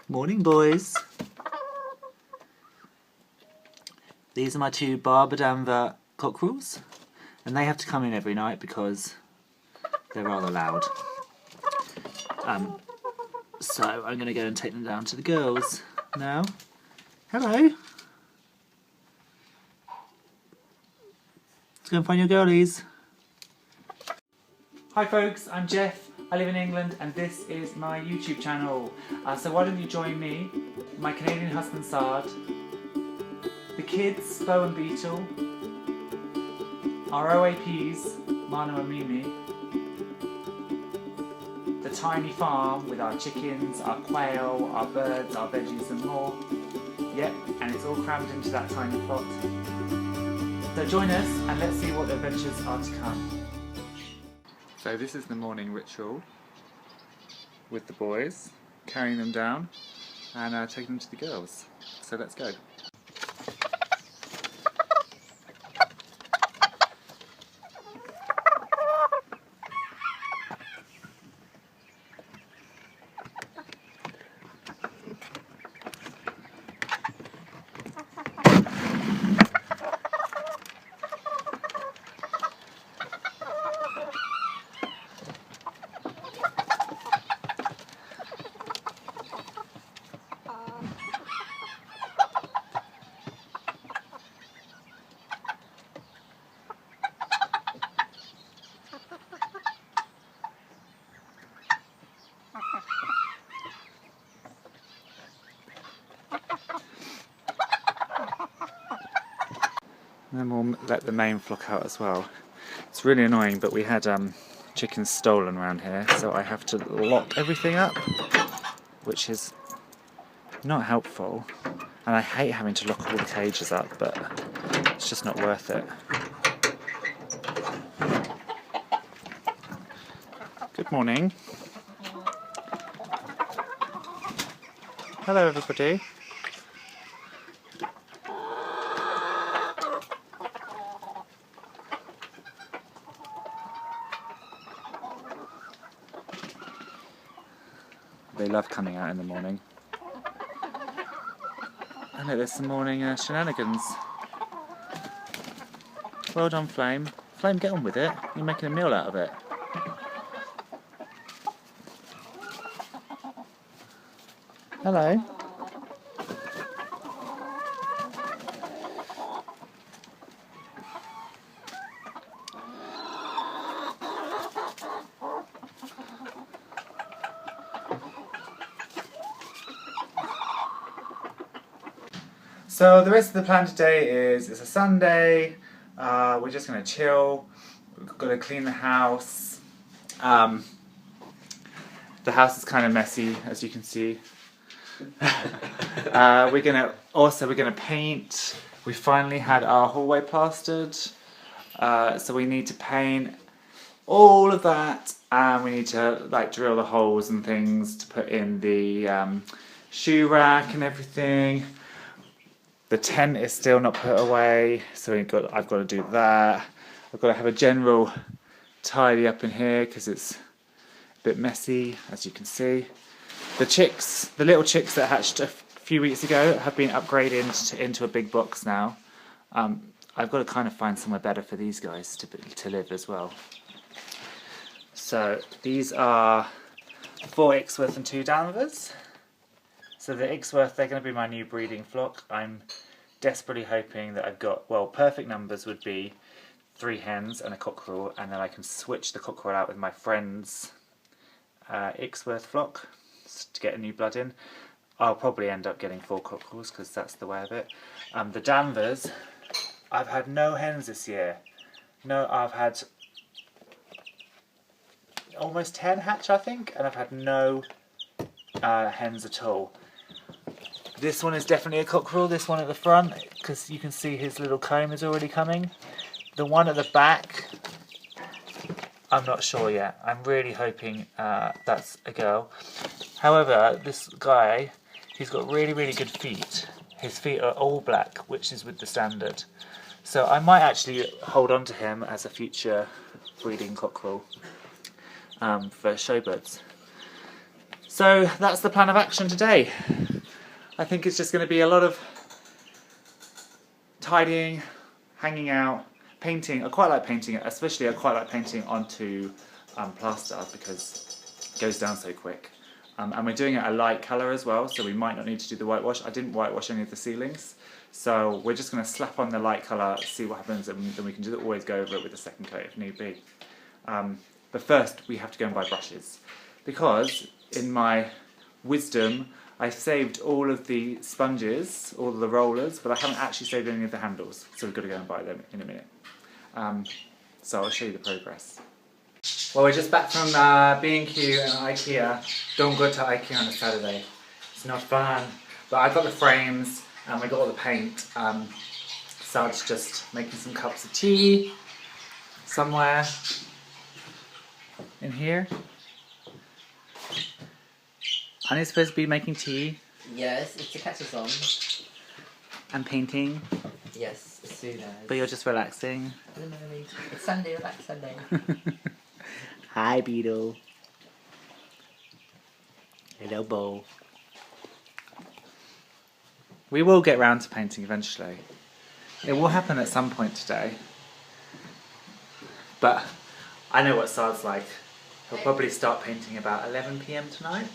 Morning, boys. These are my two Barber Danver cockerels, and they have to come in every night because they're rather loud. So I'm going to go and take them down to the girls now. Hello. Let's go and find your girlies. Hi folks, I'm Geoff. I live in England and this is my YouTube channel. So why don't you join me, my Canadian husband Sard, the kids Bo and Beetle, our OAPs Mano and Mimi, the tiny farm with our chickens, our quail, our birds, our veggies and more. Yep, and it's all crammed into that tiny plot. So join us and let's see what adventures are to come. So this is the morning ritual with the boys, carrying them down and taking them to the girls. So let's go. And then we'll let the main flock out as well. It's really annoying, but we had chickens stolen around here, so I have to lock everything up, which is not helpful. And I hate having to lock all the cages up, but it's just not worth it. Good morning. Hello everybody. They love coming out in the morning. I know there's some morning shenanigans. Well done, Flame. Flame, get on with it. You're making a meal out of it. Hello. So the rest of the plan today is, it's a Sunday, we're just going to chill, we've got to clean the house. The house is kind of messy, as you can see. We're gonna paint. We finally had our hallway plastered, so we need to paint all of that, and we need to like drill the holes and things to put in the shoe rack and everything. The tent is still not put away, so I've got to do that. I've got to have a general tidy up in here because it's a bit messy, as you can see. The little chicks that hatched a few weeks ago have been upgraded into a big box now. I've got to kind of find somewhere better for these guys to live as well. So these are 4 Ixworth and 2 Danvers. So the Ixworth, they're going to be my new breeding flock. I'm desperately hoping that I've got, well, perfect numbers would be 3 hens and a cockerel, and then I can switch the cockerel out with my friend's Ixworth flock to get a new blood in. I'll probably end up getting 4 cockerels because that's the way of it. The Danvers, I've had no hens this year. No, I've had almost 10 hatch, I think, and I've had no hens at all. This one is definitely a cockerel, this one at the front, because you can see his little comb is already coming. The one at the back, I'm not sure yet. I'm really hoping that's a girl. However, this guy, he's got really, really good feet. His feet are all black, which is with the standard. So I might actually hold on to him as a future breeding cockerel for showbirds. So that's the plan of action today. I think it's just going to be a lot of tidying, hanging out, painting. I quite like painting it, especially I quite like painting onto plaster because it goes down so quick. And we're doing it a light colour as well, so we might not need to do the whitewash. I didn't whitewash any of the ceilings, so we're just going to slap on the light colour, see what happens, and then we can just always go over it with a second coat if need be. But first we have to go and buy brushes, because in my wisdom I saved all of the sponges, all of the rollers, but I haven't actually saved any of the handles, so we've got to go and buy them in a minute. So I'll show you the progress. Well, we're just back from B&Q and IKEA. Don't go to IKEA on a Saturday. It's not fun. But I got the frames and we got all the paint. So it's just making some cups of tea somewhere in here. Aren't you supposed to be making tea? Yes, it's to catch us on. And painting? Yes, as soon as. But you're just relaxing? It's Sunday, relax Sunday. Hi, Beetle. Hello, Bo. We will get round to painting eventually. It will happen at some point today. But I know what Saad's like. He'll probably start painting about 11 PM tonight.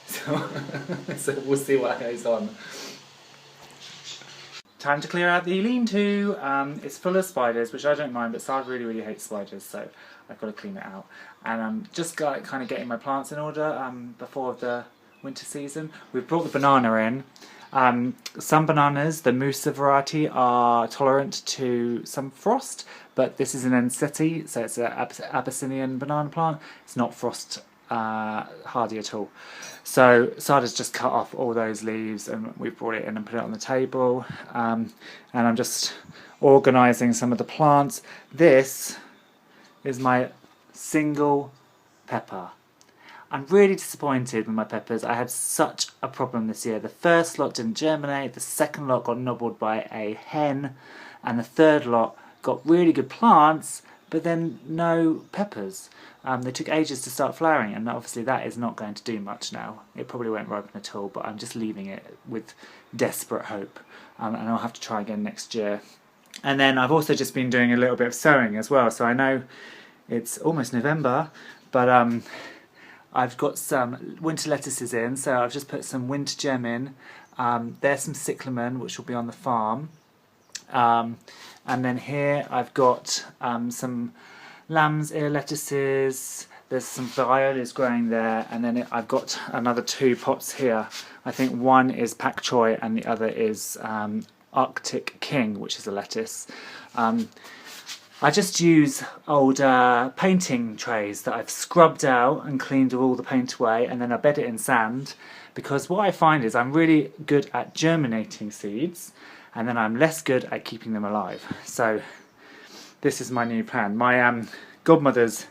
So we'll see what goes on. Time to clear out the lean-to. It's full of spiders, which I don't mind, but Saad really, really hates spiders, so I've got to clean it out. And I'm just kind of getting my plants in order before the winter season. We've brought the banana in. Some bananas, the Musa variety, are tolerant to some frost, but this is an Enseti, so it's an Abyssinian banana plant. It's not frost hardy at all. So Saad has just cut off all those leaves and we've brought it in and put it on the table, and I'm just organising some of the plants. This is my single pepper. I'm really disappointed with my peppers. I had such a problem this year. The first lot didn't germinate, the second lot got nobbled by a hen, and the third lot got really good plants but then no peppers. They took ages to start flowering, and obviously that is not going to do much now. It probably won't ripen at all, but I'm just leaving it with desperate hope, and I'll have to try again next year. And then I've also just been doing a little bit of sowing as well, so I know it's almost November, but I've got some winter lettuces in, so I've just put some winter gem in. There's some cyclamen, which will be on the farm. And then here I've got some lamb's ear lettuces, there's some violas growing there, and then I've got another 2 pots here. I think one is pak choi and the other is Arctic King, which is a lettuce. I just use old painting trays that I've scrubbed out and cleaned all the paint away, and then I bed it in sand, because what I find is I'm really good at germinating seeds, and then I'm less good at keeping them alive. So this is my new plan. My godmother's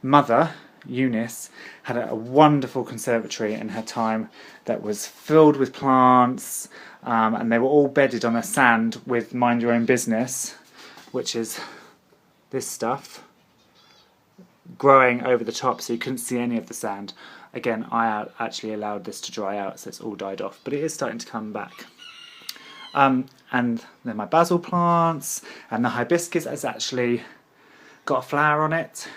mother, Eunice, had a wonderful conservatory in her time that was filled with plants, and they were all bedded on a sand with mind your own business, which is this stuff, growing over the top so you couldn't see any of the sand. Again, I actually allowed this to dry out, so it's all died off, but it is starting to come back. And then my basil plants, and the hibiscus has actually got a flower on it.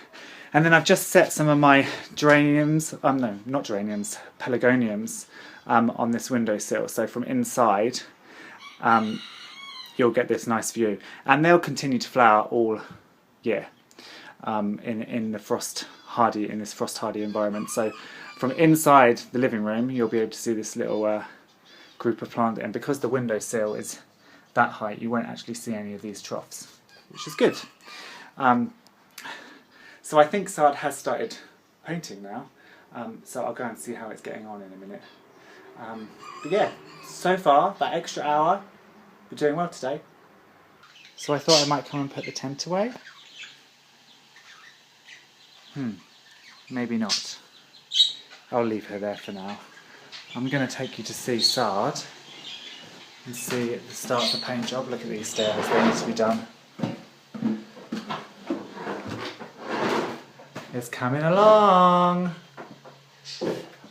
And then I've just set some of my geraniums, no, not geraniums, pelargoniums, on this windowsill. So from inside, you'll get this nice view. And they'll continue to flower all year in this frost hardy environment. So from inside the living room, you'll be able to see this little group of plants, and because the windowsill is that height, you won't actually see any of these troughs, which is good. So I think Saad has started painting now, so I'll go and see how it's getting on in a minute. But yeah, so far, that extra hour, we're doing well today. So I thought I might come and put the tent away. Maybe not. I'll leave her there for now. I'm going to take you to see Saad and see at the start of the paint job. Look at these stairs, they need to be done. It's coming along.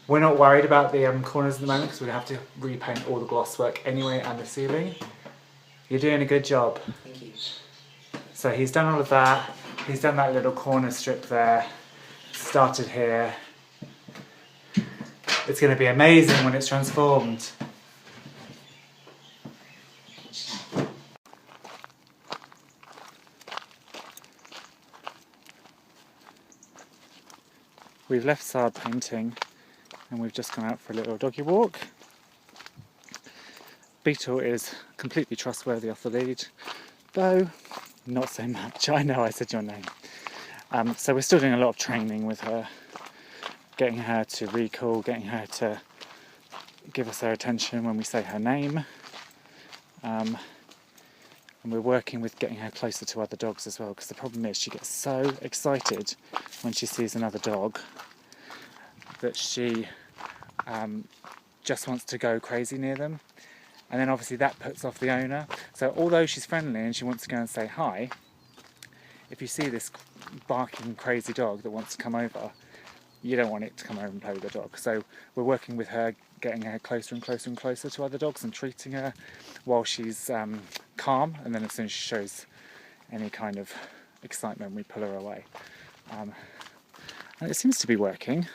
We're not worried about the corners at the moment because we have to repaint all the gloss work anyway and the ceiling. You're doing a good job. Thank you. So he's done all of that. He's done that little corner strip there. Started here. It's going to be amazing when it's transformed. We've left Sard painting and we've just gone out for a little doggy walk. Beetle is completely trustworthy off the lead, though not so much. I know I said your name. So we're still doing a lot of training with her, getting her to recall, getting her to give us her attention when we say her name. And we're working with getting her closer to other dogs as well, because the problem is she gets so excited when she sees another dog that she just wants to go crazy near them. And then obviously that puts off the owner. So although she's friendly and she wants to go and say hi, if you see this barking crazy dog that wants to come over, you don't want it to come over and play with the dog. So we're working with her, getting her closer and closer and closer to other dogs and treating her while she's calm, and then as soon as she shows any kind of excitement we pull her away. And it seems to be working.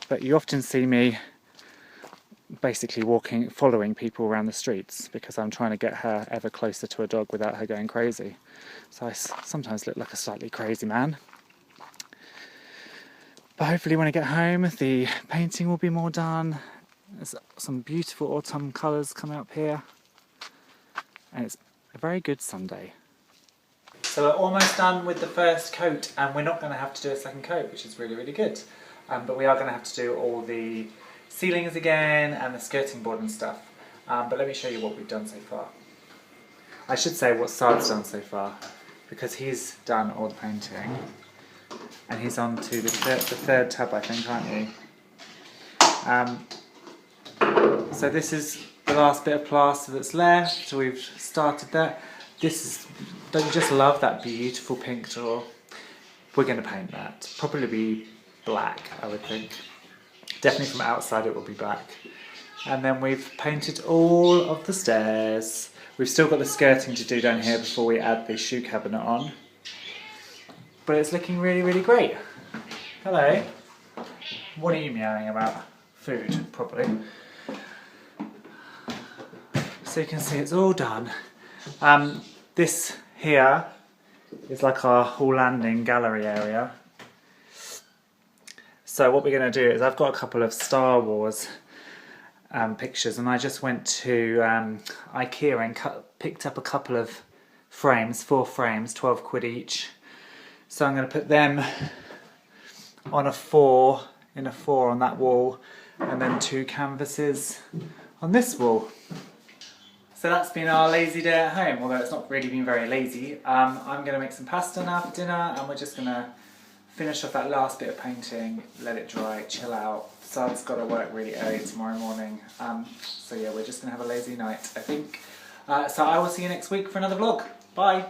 But you often see me basically following people around the streets because I'm trying to get her ever closer to a dog without her going crazy. So I sometimes look like a slightly crazy man. But hopefully when I get home the painting will be more done. There's some beautiful autumn colours coming up here. And it's a very good Sunday. So we're almost done with the first coat and we're not going to have to do a second coat, which is really, really good. But we are going to have to do all the ceilings again and the skirting board and stuff. But let me show you what we've done so far. I should say what Sard's done so far, because he's done all the painting. And he's on to the third tub, I think, aren't you? So this is the last bit of plaster that's left. So we've started that. Don't you just love that beautiful pink door? We're going to paint that. Probably be black, I would think. Definitely from outside it will be black. And then we've painted all of the stairs. We've still got the skirting to do down here before we add the shoe cabinet on. But it's looking really, really great. Hello. What are you meowing about? Food, probably. So you can see it's all done. This here is like our hall landing gallery area. So what we're going to do is I've got a couple of Star Wars pictures, and I just went to IKEA and picked up a couple of frames, 4 frames, 12 quid each. So I'm going to put them on a 4 on that wall, and then 2 canvases on this wall. So that's been our lazy day at home, although it's not really been very lazy. I'm going to make some pasta now for dinner, and we're just going to finish off that last bit of painting, let it dry, chill out. Sard's got to work really early tomorrow morning. So yeah, we're just going to have a lazy night, I think. So I will see you next week for another vlog. Bye!